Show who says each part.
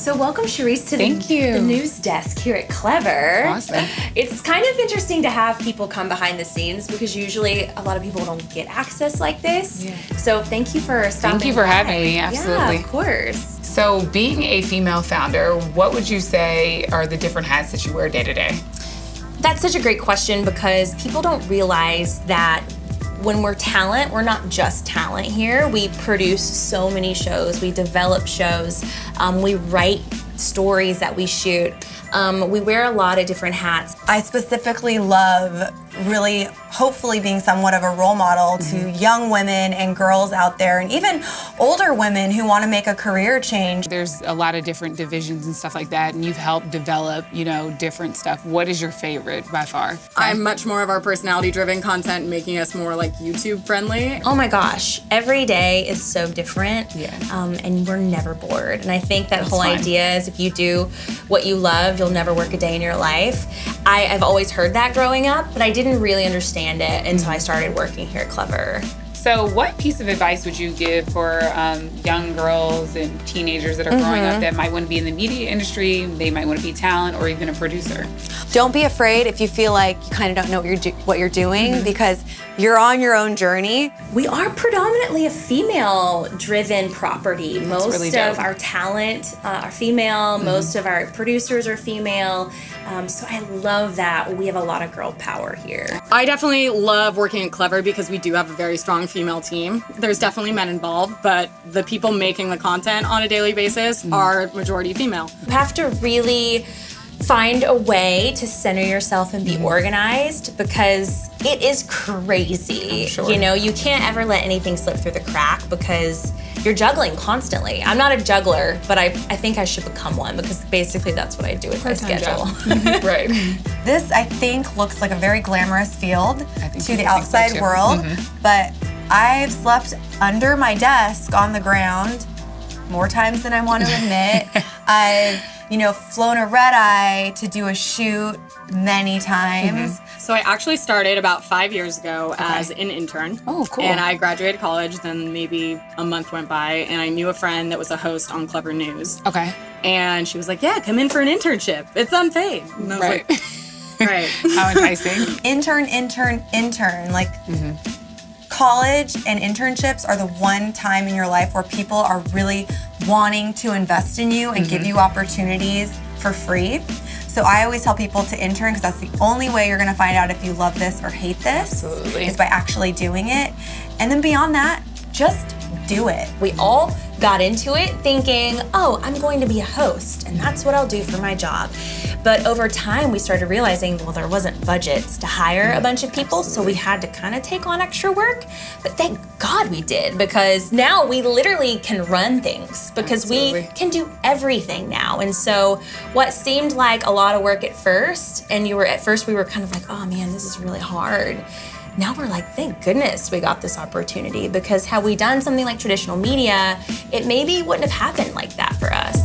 Speaker 1: So welcome, Charisse, to the news desk here at Clevver.
Speaker 2: Awesome.
Speaker 1: It's kind of interesting to have people come behind the scenes because usually a lot of people don't get access like this.
Speaker 2: Yeah.
Speaker 1: So thank you for stopping by.
Speaker 2: Thank you for having me, absolutely.
Speaker 1: Yeah, of course.
Speaker 2: So being a female founder, what would you say are the different hats that you wear day to day?
Speaker 1: That's such a great question because people don't realize that when we're talent, we're not just talent here. We produce so many shows, we develop shows, we write stories that we shoot. We wear a lot of different hats.
Speaker 3: I specifically love really hopefully being somewhat of a role model to young women and girls out there, and even older women who want to make a career change.
Speaker 2: There's a lot of different divisions and stuff like that, and you've helped develop, different stuff. What is your favorite by far?
Speaker 4: I'm much more of our personality-driven content, making us more like YouTube-friendly.
Speaker 1: Oh my gosh, every day is so different, and we're never bored. And I think that whole idea is if you do what you love, you'll never work a day in your life. I've always heard that growing up, but I didn't really understand it until I started working here at Clevver.
Speaker 2: So what piece of advice would you give for young girls and teenagers that are growing up that might want to be in the media industry, they might want to be talent or even a producer?
Speaker 3: Don't be afraid if you feel like you kind of don't know what you're doing because you're on your own journey.
Speaker 1: We are predominantly a female-driven property. Most of our talent are female, most of our producers are female, so I love that we have a lot of girl power here.
Speaker 4: I definitely love working at Clevver because we do have a very strong female team. There's definitely men involved, but the people making the content on a daily basis are majority female.
Speaker 1: You have to really find a way to center yourself and be organized because it is crazy. You can't ever let anything slip through the crack because you're juggling constantly. I'm not a juggler, but I think I should become one because basically that's what I do with my schedule.
Speaker 2: Right.
Speaker 3: This, I think, looks like a very glamorous field to the outside world, but I've slept under my desk on the ground more times than I want to admit. I've flown a red eye to do a shoot many times.
Speaker 4: So I actually started about 5 years ago as an intern.
Speaker 2: Oh, cool.
Speaker 4: And I graduated college, then maybe a month went by, and I knew a friend that was a host on Clevver News.
Speaker 2: Okay.
Speaker 4: And she was like, yeah, come in for an internship. It's unpaid. And I was like, right.
Speaker 2: How enticing.
Speaker 3: Intern. Like, college and internships are the one time in your life where people are really wanting to invest in you and give you opportunities for free. So I always tell people to intern because that's the only way you're going to find out if you love this or hate this.
Speaker 2: Absolutely.
Speaker 3: Is by actually doing it. And then beyond that, just do it.
Speaker 1: We all got into it thinking, oh, I'm going to be a host and that's what I'll do for my job. But over time, we started realizing, well, there wasn't budgets to hire a bunch of people, so we had to kind of take on extra work. But thank God we did, because now we literally can run things because we can do everything now. And so what seemed like a lot of work at first, and we were kind of like, oh man, this is really hard. Now we're like, thank goodness we got this opportunity, because had we done something like traditional media, it maybe wouldn't have happened like that for us.